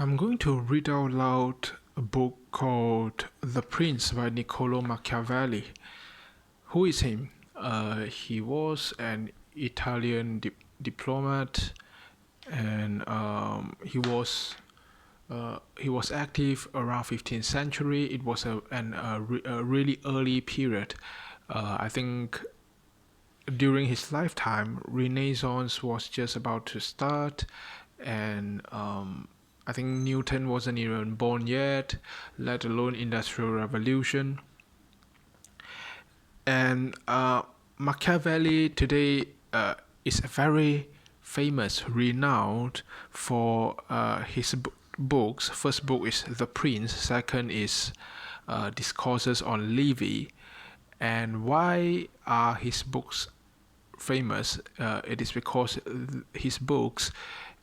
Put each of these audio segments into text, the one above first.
I'm going to read out loud a book called The Prince by Niccolo Machiavelli. Who is him? He was an Italian diplomat, and he was active around 15th century. It was a really early period. I think during his lifetime, Renaissance was just about to start, and I think Newton wasn't even born yet, let alone Industrial Revolution. And Machiavelli today is very famous, renowned for his books. First book is The Prince. Second is Discourses on Livy. And why are his books famous? It is because his books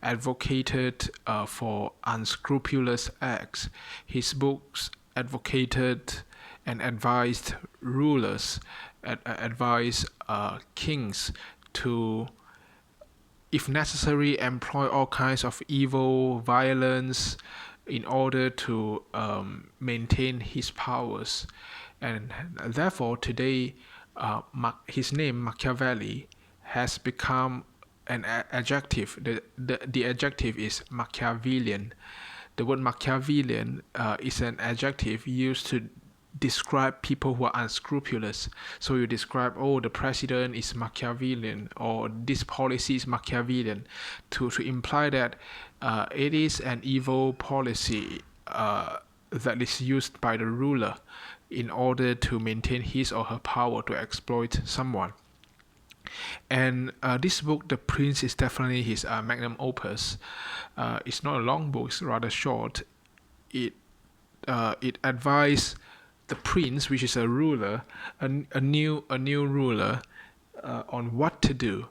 advocated for unscrupulous acts. His books advocated and advised rulers, advised kings to, if necessary, employ all kinds of evil, violence in order to maintain his powers. And therefore, today, his name, Machiavelli, has become an adjective. The adjective is Machiavellian. The word Machiavellian is an adjective used to describe people who are unscrupulous. So you describe, oh, the president is Machiavellian, or this policy is Machiavellian, to imply that it is an evil policy that is used by the ruler in order to maintain his or her power to exploit someone. And this book, The Prince, is definitely his magnum opus. It's not a long book; it's rather short. It advises the prince, which is a ruler, a new ruler, on what to do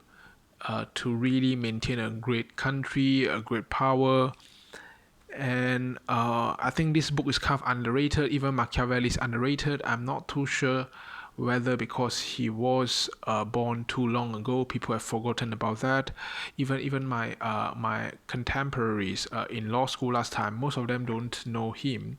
to really maintain a great country, a great power. And I think this book is kind of underrated. Even Machiavelli is underrated. I'm not too sure whether because he was born too long ago, people have forgotten about that. Even my contemporaries in law school last time, most of them don't know him,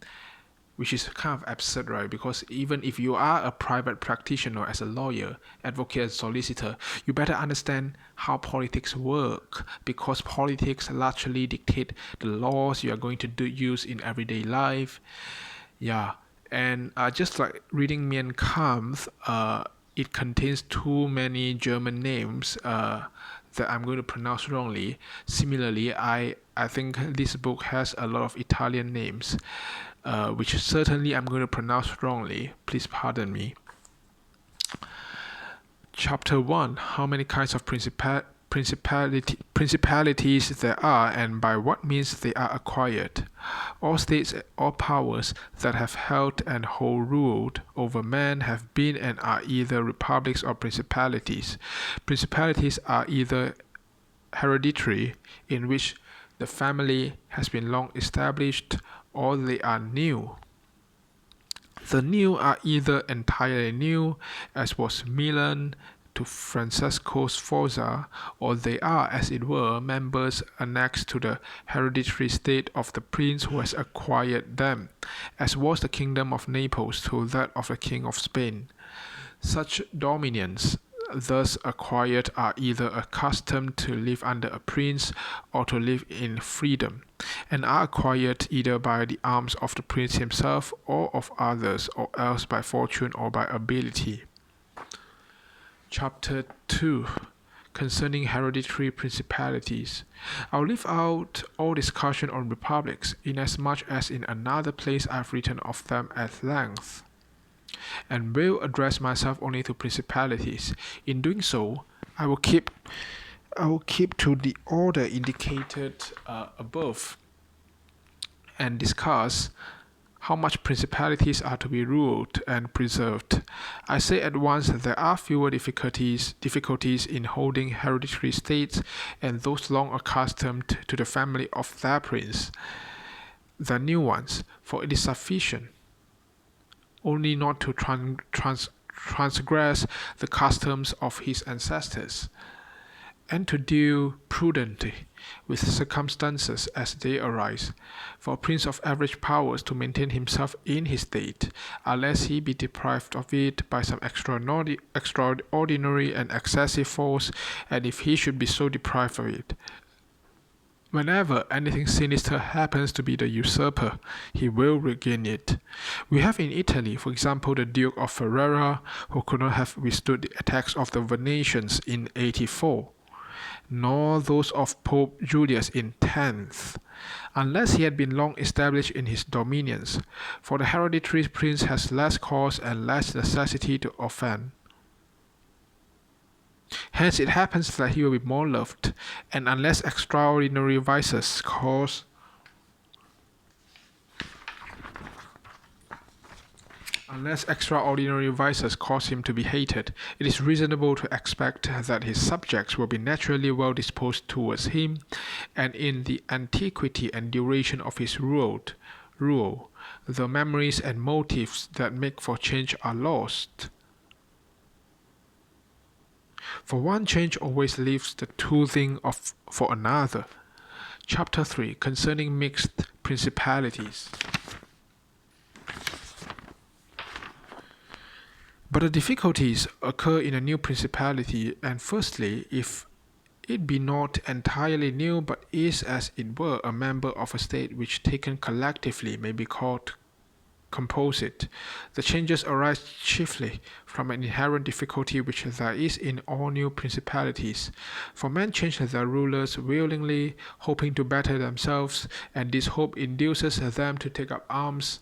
which is kind of absurd, right? Because even if you are a private practitioner as a lawyer, advocate, solicitor, you better understand how politics work, because politics largely dictate the laws you are going to use in everyday life. Yeah, and just like reading Mein Kampf, it contains too many German names that I'm going to pronounce wrongly. Similarly, I think this book has a lot of Italian names, which certainly I'm going to pronounce wrongly. Please pardon me. Chapter 1: How many kinds of principalities there are, and by what means they are acquired. All states or powers that have held and hold ruled over men have been and are either republics or principalities. Principalities are either hereditary, in which the family has been long established, or they are new. The new are either entirely new, as was Milan to Francesco Sforza, or they are, as it were, members annexed to the hereditary state of the prince who has acquired them, as was the kingdom of Naples to that of the king of Spain. Such dominions thus acquired are either accustomed to live under a prince or to live in freedom, and are acquired either by the arms of the prince himself or of others, or else by fortune or by ability. Chapter 2: Concerning hereditary principalities. I'll leave out all discussion on republics, inasmuch as in another place I've written of them at length, and will address myself only to principalities. In doing so, I will keep to the order indicated above, and discuss how much principalities are to be ruled and preserved. I say at once that there are fewer difficulties in holding hereditary states and those long accustomed to the family of their prince than new ones, for it is sufficient only not to transgress the customs of his ancestors, and to deal prudently with circumstances as they arise. For a prince of average powers to maintain himself in his state, unless he be deprived of it by some extraordinary and excessive force, and if he should be so deprived of it, whenever anything sinister happens to be the usurper, he will regain it. We have in Italy, for example, the Duke of Ferrara, who could not have withstood the attacks of the Venetians in 84, nor those of Pope Julius in 10th, unless he had been long established in his dominions, for the hereditary prince has less cause and less necessity to offend. Hence it happens that he will be more loved, and unless extraordinary vices cause him to be hated, it is reasonable to expect that his subjects will be naturally well disposed towards him, and in the antiquity and duration of his rule, the memories and motives that make for change are lost. For one change always leaves the toothing for another. Chapter 3, concerning mixed principalities. But the difficulties occur in a new principality, and firstly, if it be not entirely new, but is, as it were, a member of a state which taken collectively may be called composite, the changes arise chiefly from an inherent difficulty which there is in all new principalities. For men change their rulers willingly, hoping to better themselves, and this hope induces them to take up arms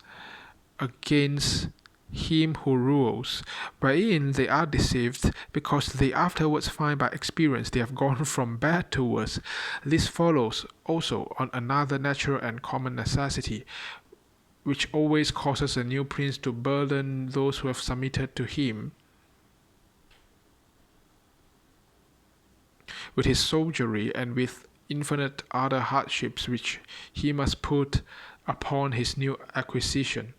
against him who rules, wherein they are deceived, because they afterwards find by experience they have gone from bad to worse. This follows also on another natural and common necessity, which always causes a new prince to burden those who have submitted to him with his soldiery and with infinite other hardships which he must put upon his new acquisition.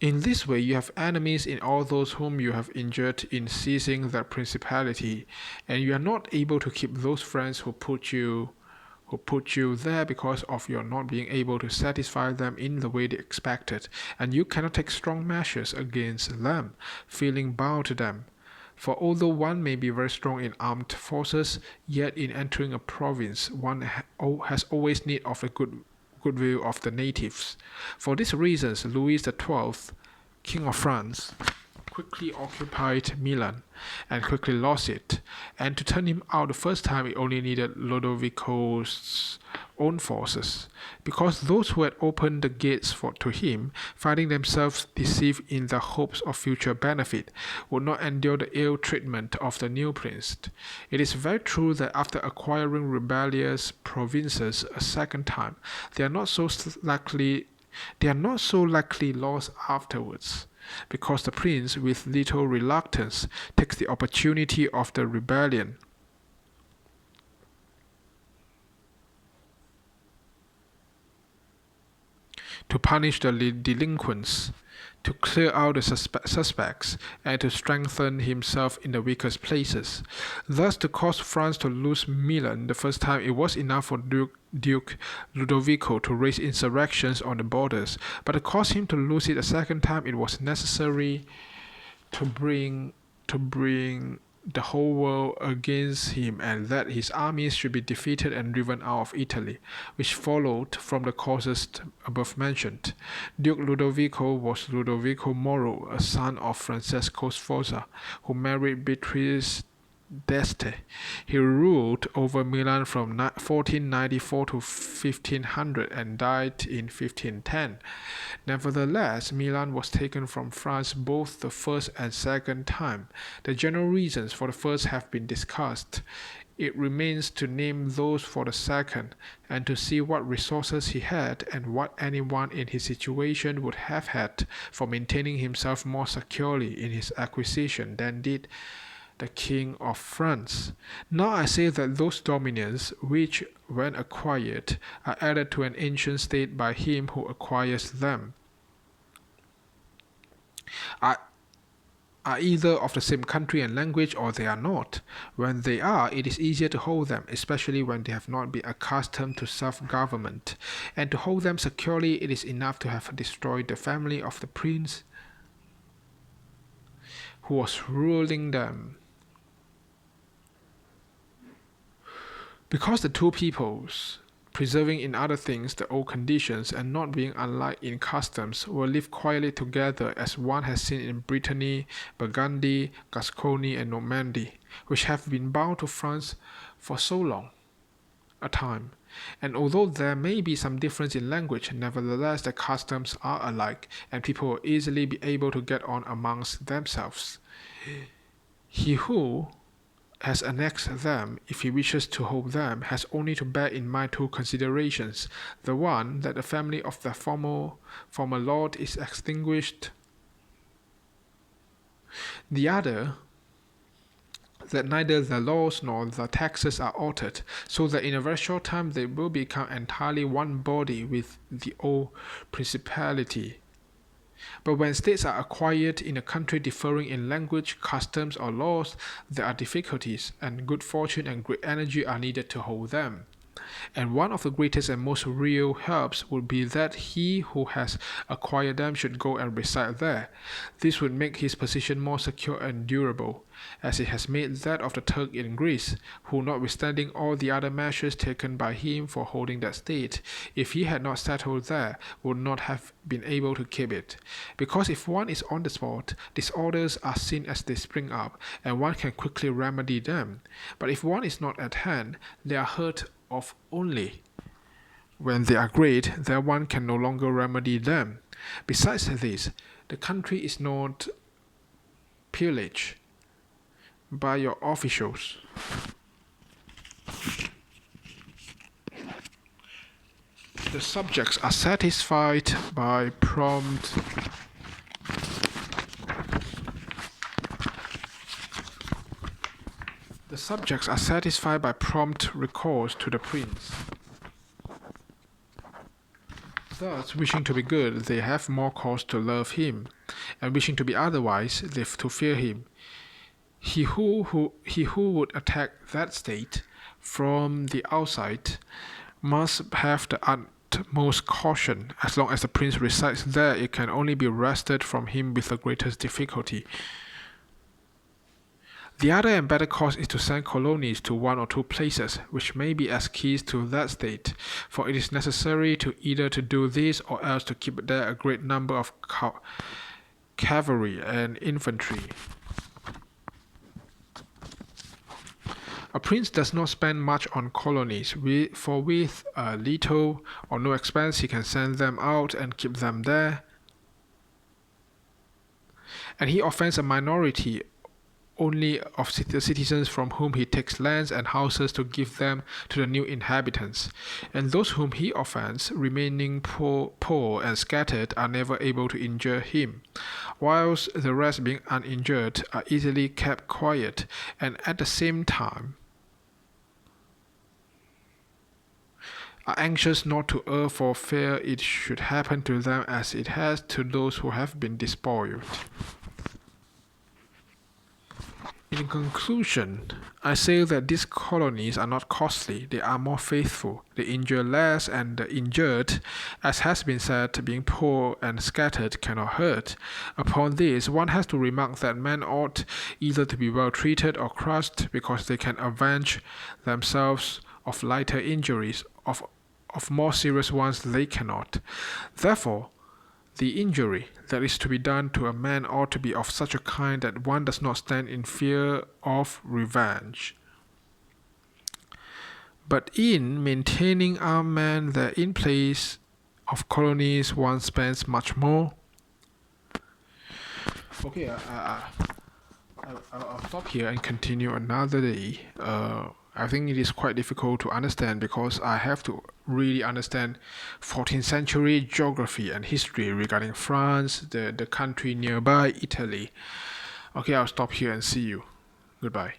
In this way, you have enemies in all those whom you have injured in seizing their principality, and you are not able to keep those friends who put you there because of your not being able to satisfy them in the way they expected, and you cannot take strong measures against them, feeling bound to them. For although one may be very strong in armed forces, yet in entering a province one has always need of a goodwill of the natives. For these reasons, Louis XII, King of France, quickly occupied Milan and quickly lost it, and to turn him out the first time it only needed Lodovico's own forces, because those who had opened the gates to him, finding themselves deceived in the hopes of future benefit, would not endure the ill treatment of the new prince. It is very true that after acquiring rebellious provinces a second time, they are not so likely lost afterwards, because the prince, with little reluctance, takes the opportunity of the rebellion to punish the delinquents, to clear out the suspects, and to strengthen himself in the weakest places. Thus, to cause France to lose Milan the first time, it was enough for Duke Ludovico to raise insurrections on the borders, but to cause him to lose it a second time, it was necessary to bring the whole world against him, and that his armies should be defeated and driven out of Italy, which followed from the causes above mentioned. Duke Ludovico was Ludovico Moro, a son of Francesco Sforza, who married Beatrice d'Este. He ruled over Milan from 1494 to 1500 and died in 1510. Nevertheless, Milan was taken from France both the first and second time. The general reasons for the first have been discussed. It remains to name those for the second, and to see what resources he had and what anyone in his situation would have had for maintaining himself more securely in his acquisition than did the King of France. Now I say that those dominions which, when acquired, are added to an ancient state by him who acquires them, are, are either of the same country and language or they are not. When they are, it is easier to hold them, especially when they have not been accustomed to self-government. And to hold them securely, it is enough to have destroyed the family of the prince who was ruling them. Because the two peoples, preserving in other things the old conditions and not being unlike in customs, will live quietly together as one has seen in Brittany, Burgundy, Gascony, and Normandy, which have been bound to France for so long a time. And although there may be some difference in language, nevertheless the customs are alike, and people will easily be able to get on amongst themselves. He who has annexed them, if he wishes to hold them, has only to bear in mind two considerations. The one, that the family of the former lord is extinguished. The other, that neither the laws nor the taxes are altered, so that in a very short time they will become entirely one body with the old principality. But when states are acquired in a country differing in language, customs, or laws, there are difficulties, and good fortune and great energy are needed to hold them. And one of the greatest and most real helps would be that he who has acquired them should go and reside there. This would make his position more secure and durable, as it has made that of the Turk in Greece, who, notwithstanding all the other measures taken by him for holding that state, if he had not settled there, would not have been able to keep it. Because if one is on the spot, disorders are seen as they spring up, and one can quickly remedy them. But if one is not at hand, they are heard of only. When they are great, then one can no longer remedy them. Besides this, the country is not pillaged by your officials. The subjects are satisfied by prompt recourse to the prince. Thus, wishing to be good, they have more cause to love him, and wishing to be otherwise, they to fear him. He who would attack that state from the outside must have the utmost caution. As long as the prince resides there, it can only be wrested from him with the greatest difficulty. The other and better course is to send colonies to one or two places, which may be as keys to that state, for it is necessary to either to do this or else to keep there a great number of cavalry and infantry. A prince does not spend much on colonies, for with little or no expense he can send them out and keep them there. And he offends a minority only of the citizens from whom he takes lands and houses to give them to the new inhabitants. And those whom he offends, remaining poor and scattered, are never able to injure him, whilst the rest, being uninjured, are easily kept quiet, and at the same time are anxious not to err for fear it should happen to them as it has to those who have been despoiled. In conclusion, I say that these colonies are not costly, they are more faithful, they injure less, and the injured, as has been said, being poor and scattered, cannot hurt. Upon this, one has to remark that men ought either to be well treated or crushed, because they can avenge themselves of lighter injuries, of more serious ones they cannot. Therefore, the injury that is to be done to a man ought to be of such a kind that one does not stand in fear of revenge. But in maintaining armed men there in place of colonies, one spends much more. Okay, I'll stop here and continue another day. I think it is quite difficult to understand because I have to really understand 14th century geography and history regarding France, the country nearby, Italy. Okay, I'll stop here and see you. Goodbye.